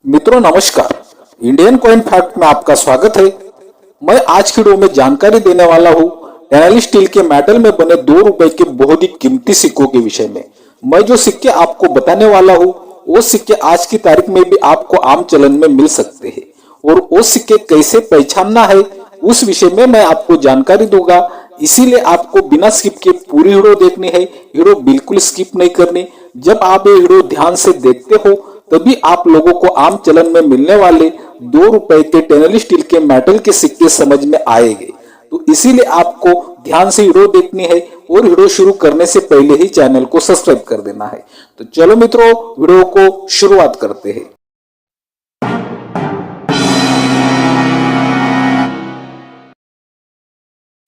मित्रों नमस्कार। Indian coin fact में आपका स्वागत है। मैं आज की वीडियो में जानकारी देने वाला हूँ स्टेनलेस स्टील के मेटल में बने 2 रुपए के बहुत ही कीमती सिक्कों के विषय में। मैं जो सिक्के आपको बताने वाला हूँ वो सिक्के आज की तारीख में भी आपको आम चलन में मिल सकते हैं और वो सिक्के कैसे पहचानना है उस विषय में मैं आपको जानकारी दूंगा। इसीलिए आपको बिना स्किप के पूरी वीडियो देखनी है, वीडियो बिल्कुल स्किप नहीं करनी। जब आप ये वीडियो ध्यान से देखते हो तभी आप लोगों को आम चलन में मिलने वाले 2 रुपए के स्टेनलेस स्टील के मेटल के सिक्के समझ में आएंगे। तो इसीलिए आपको ध्यान से वीडियो देखनी है और वीडियो शुरू करने से पहले ही चैनल को सब्सक्राइब कर देना है। तो चलो मित्रों वीडियो को शुरुआत करते हैं।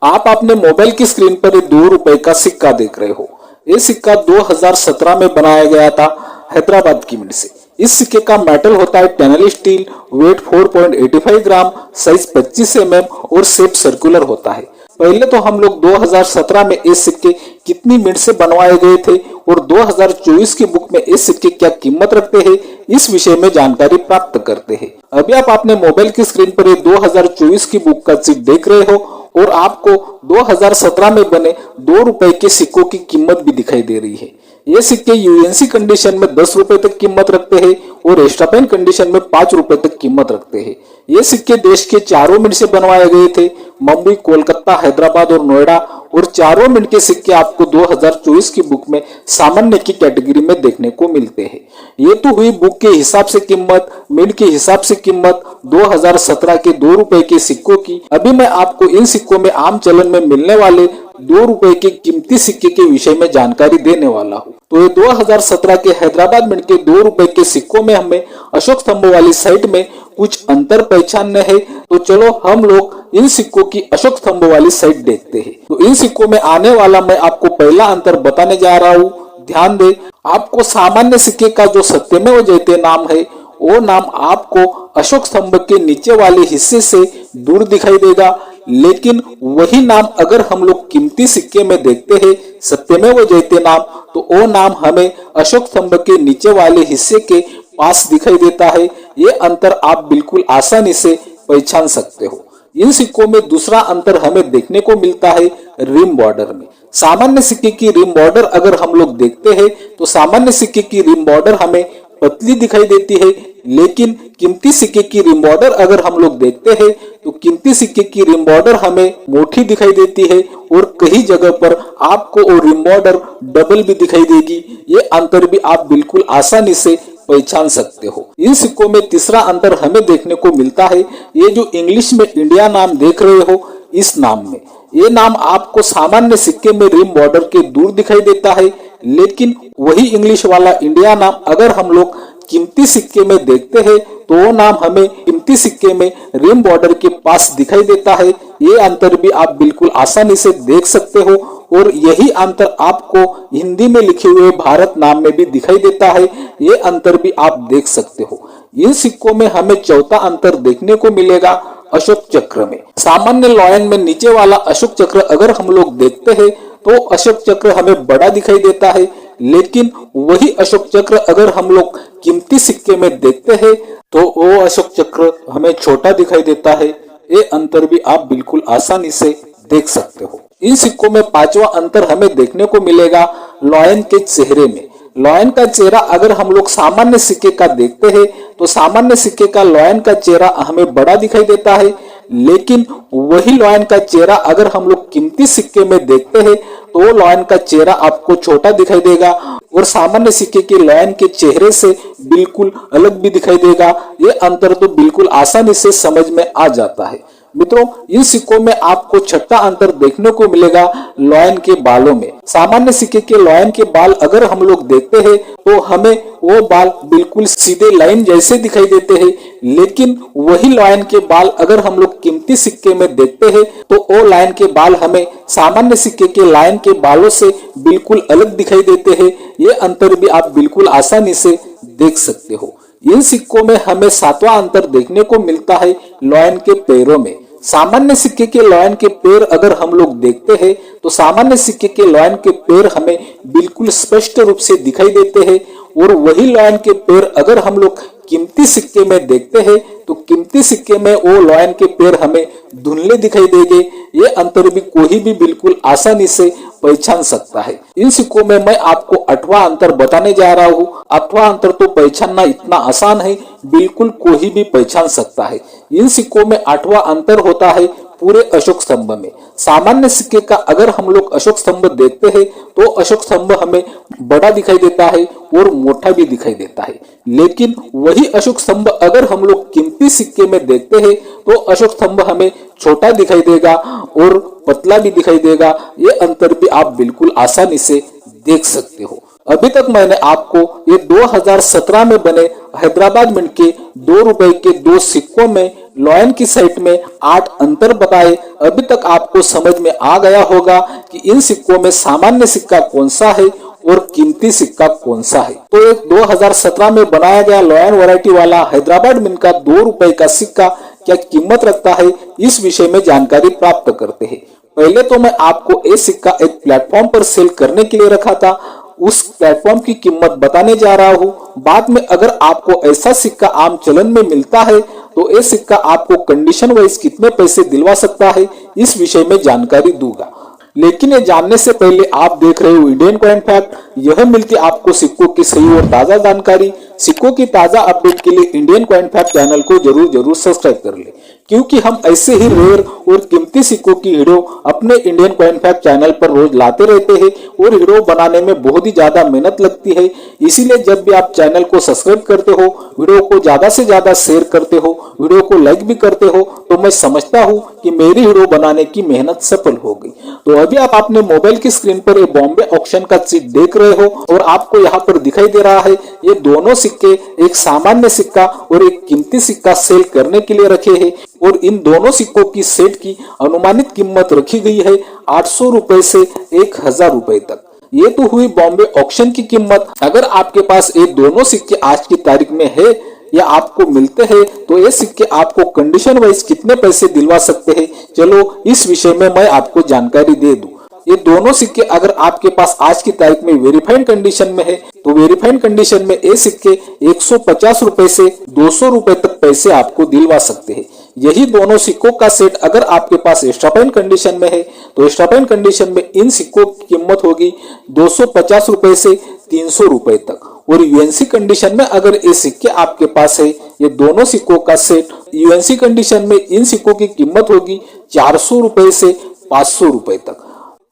आप अपने मोबाइल की स्क्रीन पर ये 2 रुपए का सिक्का देख रहे हो। ये सिक्का 2017 में बनाया गया था हैदराबाद की मिंट से। इस सिक्के का मेटल होता है स्टेनलेस स्टील, वेट 4.85 ग्राम, साइज 25 mm और शेप सर्कुलर होता है। पहले तो हम लोग 2017 में इस सिक्के कितनी मिनट से बनवाए गए थे और 2024 की बुक में इस सिक्के क्या कीमत रखते हैं इस विषय में जानकारी प्राप्त करते हैं। अभी आप अपने मोबाइल की स्क्रीन पर ये 2024 की बुक का शीट देख रहे हो और आपको 2017 में बने 2 रुपए के सिक्कों की कीमत भी दिखाई दे रही है। ये सिक्के यूएनसी कंडीशन में 10 रुपए तक कीमत रखते हैं और एक्स्ट्रा कंडीशन में 5 रुपए तक कीमत रखते हैं। ये सिक्के देश के 4 मिनट से बनवाए गए थे, मुंबई, कोलकाता, हैदराबाद और नोएडा, और 4 मिनट के सिक्के आपको 2024 की बुक में सामान्य की कैटेगरी में देखने को मिलते हैं। ये तो हुई बुक के हिसाब से कीमत, मिनट के हिसाब से कीमत 2017 के 2 रुपए के सिक्कों की। अभी मैं आपको इन सिक्कों में आम चलन में मिलने वाले 2 रुपए के कीमती सिक्के के विषय में जानकारी देने वाला हूँ। तो ये 2017 के हैदराबाद मिंट के 2 रुपए के सिक्कों में हमें अशोक स्तंभ वाली साइड में कुछ अंतर पहचानने हैं। तो चलो हम लोग इन सिक्कों की अशोक स्तंभ वाली साइड देखते हैं। तो इन सिक्कों में आने वाला मैं आपको पहला अंतर बताने जा रहा हूँ। ध्यान दे, आपको सामान्य सिक्के का जो सत्यमेव जयते नाम है वो नाम आपको अशोक स्तंभ के नीचे वाले हिस्से से दूर दिखाई देगा, लेकिन वही नाम अगर हम लोग कीमती सिक्के में देखते हैं सत्यमेव जयते नाम, तो वो नाम हमें अशोक स्तंभ के नीचे वाले हिस्से के पास दिखाई देता है। ये अंतर आप बिल्कुल आसानी से पहचान सकते हो। इन सिक्कों में दूसरा अंतर हमें देखने को मिलता है रिम बॉर्डर में। सामान्य सिक्के की रिम बॉर्डर अगर हम लोग देखते हैं तो सामान्य सिक्के की रिम बॉर्डर हमें पतली दिखाई देती है, लेकिन कीमती सिक्के की रिम बॉर्डर अगर हम लोग देखते हैं तो कीमती सिक्के की रिम बॉर्डर हमें मोटी दिखाई देती है और कई जगह पर आपको वो रिम बॉर्डर डबल भी दिखाई देगी। ये अंतर भी आप बिल्कुल आसानी से पहचान सकते हो। इन सिक्कों में तीसरा अंतर हमें देखने को मिलता है, ये जो इंग्लिश में इंडिया नाम देख रहे हो इस नाम में, ये नाम आपको सामान्य सिक्के में रिम बॉर्डर के दूर दिखाई देता है, लेकिन वही इंग्लिश वाला इंडिया नाम अगर हम लोग कीमती सिक्के में देखते हैं तो वो नाम हमें कीमती सिक्के में रिम बॉर्डर के पास दिखाई देता है। ये अंतर भी आप बिल्कुल आसानी से देख सकते हो और यही अंतर आपको हिंदी में लिखे हुए भारत नाम में भी दिखाई देता है। ये अंतर भी आप देख सकते हो। इन सिक्कों में हमें चौथा अंतर देखने को मिलेगा अशोक चक्र में। सामान्य लॉयन में नीचे वाला अशोक चक्र अगर हम लोग देखते हैं तो अशोक चक्र हमें बड़ा दिखाई देता है, लेकिन वही अशोक चक्र अगर हम लोग कीमती सिक्के में देखते हैं तो वो अशोक चक्र हमें छोटा दिखाई देता है। ये अंतर भी आप बिल्कुल आसानी से देख सकते हो। इन सिक्कों में पांचवा अंतर हमें देखने को मिलेगा लॉयन के चेहरे में। लॉयन का चेहरा अगर हम लोग सामान्य सिक्के का देखते हैं तो सामान्य सिक्के का लॉयन का चेहरा हमें बड़ा दिखाई देता है, लेकिन वही लॉयन का चेहरा अगर हम लोग कीमती सिक्के में देखते हैं तो वो लॉयन का चेहरा आपको छोटा दिखाई देगा और सामान्य सिक्के के लॉयन के चेहरे से बिल्कुल अलग भी दिखाई देगा। ये अंतर तो बिल्कुल आसानी से समझ में आ जाता है। मित्रों, इन सिक्कों में आपको छठा अंतर देखने को मिलेगा लॉयन के बालों में। सामान्य सिक्के के लॉयन के बाल अगर हम लोग देखते हैं तो हमें वो बाल बिल्कुल सीधे लाइन जैसे दिखाई देते हैं, लेकिन वही लॉयन के बाल अगर हम लोग कीमती सिक्के में देखते हैं तो वो लायन के बाल हमें सामान्य सिक्के के लायन के बालों से बिल्कुल अलग दिखाई देते हैं। ये अंतर भी आप बिल्कुल आसानी से देख सकते हो। इन सिक्कों में हमें सातवां अंतर देखने को मिलता है लॉयन के पैरों में। सामान्य सिक्के के लॉयन के पैर अगर हम लोग देखते हैं तो सामान्य सिक्के के लॉयन के पैर हमें बिल्कुल स्पष्ट रूप से दिखाई देते हैं और वही लॉयन के पैर अगर हम लोग कीमती सिक्के में देखते हैं तो कीमती सिक्के में वो लॉयन के पैर हमें धुंधले दिखाई देंगे। ये अंतर भी कोई भी बिल्कुल आसानी से पहचान सकता है। इन सिक्कों में मैं आपको 8वां अंतर बताने जा रहा हूँ। 8वां अंतर तो पहचानना इतना आसान है, बिल्कुल कोई भी पहचान सकता है। इन सिक्कों में 8वां अंतर होता है पूरे अशोक स्तंभ में। सामान्य सिक्के का अगर हम लोग अशोक स्तंभ देखते हैं तो अशोक स्तंभ हमें बड़ा दिखाई देता है और मोटा भी दिखाई देता है, लेकिन वही अशोक स्तंभ अगर हम लोग कीमती सिक्के में देखते हैं तो अशोक स्तंभ हमें छोटा दिखाई देगा और पतला भी दिखाई देगा। ये अंतर भी आप बिल्कुल आसानी से देख सकते हो। अभी तक मैंने आपको ये 2017 में बने हैदराबाद मिंट के 2 रुपए के 2 सिक्कों में लॉयन की साइट में 8 अंतर बताए। अभी तक आपको समझ में आ गया होगा कि इन सिक्कों में सामान्य सिक्का कौन सा है और कीमती सिक्का कौन सा है। तो एक 2017 में बनाया गया लॉयन वैरायटी वाला हैदराबाद मिंट का 2 रुपए का सिक्का क्या कीमत रखता है, इस विषय में जानकारी प्राप्त करते हैं। पहले तो मैं आपको ये सिक्का एक प्लेटफॉर्म पर सेल करने के लिए रखा था, उस प्लेटफॉर्म की कीमत बताने जा रहा हूँ। बाद में अगर आपको ऐसा सिक्का आम चलन में मिलता है तो ये सिक्का आपको कंडीशन वाइज कितने पैसे दिलवा सकता है, इस विषय में जानकारी दूंगा। लेकिन ये जानने से पहले आप देख रहे हो इंडियन कॉइन फैक्ट। यह मिलती आपको सिक्कों की सही और ताजा जानकारी। सिक्कों की ताजा अपडेट के लिए इंडियन कॉइन फैक्ट चैनल को जरूर सब्सक्राइब कर ले, क्योंकि हम ऐसे ही रेयर और कीमती सिक्कों की वीडियो अपने इंडियन कॉइन फैक्ट चैनल पर रोज लाते रहते हैं और वीडियो बनाने में बहुत ही ज्यादा मेहनत लगती है। इसीलिए जब भी आप चैनल को सब्सक्राइब करते हो, वीडियो को ज्यादा से ज्यादा शेयर करते हो, वीडियो को लाइक भी करते हो, तो मैं समझता हूँ कि मेरी वीडियो बनाने की मेहनत सफल हो गई। तो अभी आप अपने मोबाइल की स्क्रीन पर ये बॉम्बे ऑक्शन का चिट देख रहे हो और आपको यहाँ पर दिखाई दे रहा है ये दोनों सिक्के, एक सामान्य सिक्का और एक कीमती सिक्का सेल करने के लिए रखे हैं और इन दोनों सिक्कों की सेट की अनुमानित कीमत रखी गई है 800 रुपए से 1000 रुपए तक। ये तो हुई बॉम्बे ऑक्शन की कीमत। अगर आपके पास ये दोनों सिक्के आज की तारीख में है या आपको मिलते हैं तो ये सिक्के आपको कंडीशन वाइज कितने पैसे दिलवा सकते हैं, चलो इस विषय में मैं आपको जानकारी दे दूं। ये दोनों सिक्के अगर आपके पास आज की तारीख में वेरीफाइड कंडीशन में है तो वेरीफाइड कंडीशन में ये सिक्के 150 रुपए से 200 रुपए तक पैसे आपको दिलवा सकते हैं। यही दोनों सिक्कों का सेट अगर आपके पास एक्स्ट्राफाइन कंडीशन में है तो एक्स्ट्राफाइन कंडीशन में इन सिक्कों की कीमत होगी 250 रुपए से 300 रुपए तक। और यूएनसी कंडीशन में अगर ये सिक्के आपके पास है, ये दोनों सिक्कों का सेट यूएनसी कंडीशन में इन सिक्कों की कीमत होगी 400 रुपए से 500 रुपए तक।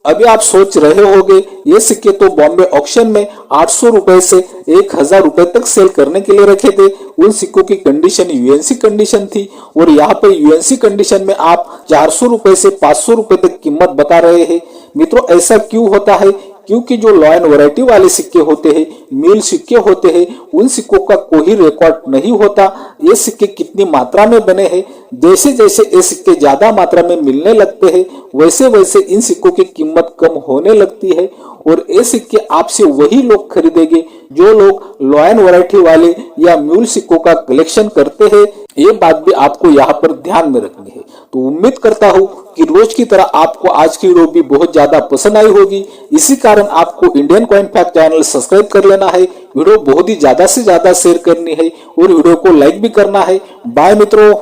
अभी आप सोच रहे होंगे ये सिक्के तो बॉम्बे ऑक्शन में 800 रुपए से 1000 रुपए तक सेल करने के लिए रखे थे, उन सिक्कों की कंडीशन यूएनसी कंडीशन थी और यहाँ पर यूएनसी कंडीशन में आप 400 रुपए से 500 रुपए तक कीमत बता रहे हैं। मित्रों ऐसा क्यों होता है, क्योंकि जो लॉयन वैरायटी वाले सिक्के होते हैं, मील सिक्के होते हैं, उन सिक्कों का कोई रिकॉर्ड नहीं होता ये सिक्के कितनी मात्रा में बने हैं। जैसे जैसे ये सिक्के ज्यादा मात्रा में मिलने लगते हैं वैसे वैसे इन सिक्कों की कीमत कम होने लगती है और ये सिक्के आपसे वही लोग खरीदेंगे जो लोग लॉयन वैरायटी वाले या म्यूल सिक्कों का कलेक्शन करते हैं। ये बात भी आपको यहाँ पर ध्यान में रखनी है। तो उम्मीद करता हूँ कि रोज की तरह आपको आज की वीडियो भी बहुत ज्यादा पसंद आई होगी। इसी कारण आपको Indian coin fact channel subscribe कर लेना है, वीडियो बहुत ही ज्यादा से ज्यादा शेयर करनी है और वीडियो को लाइक भी करना है। बाय मित्रों।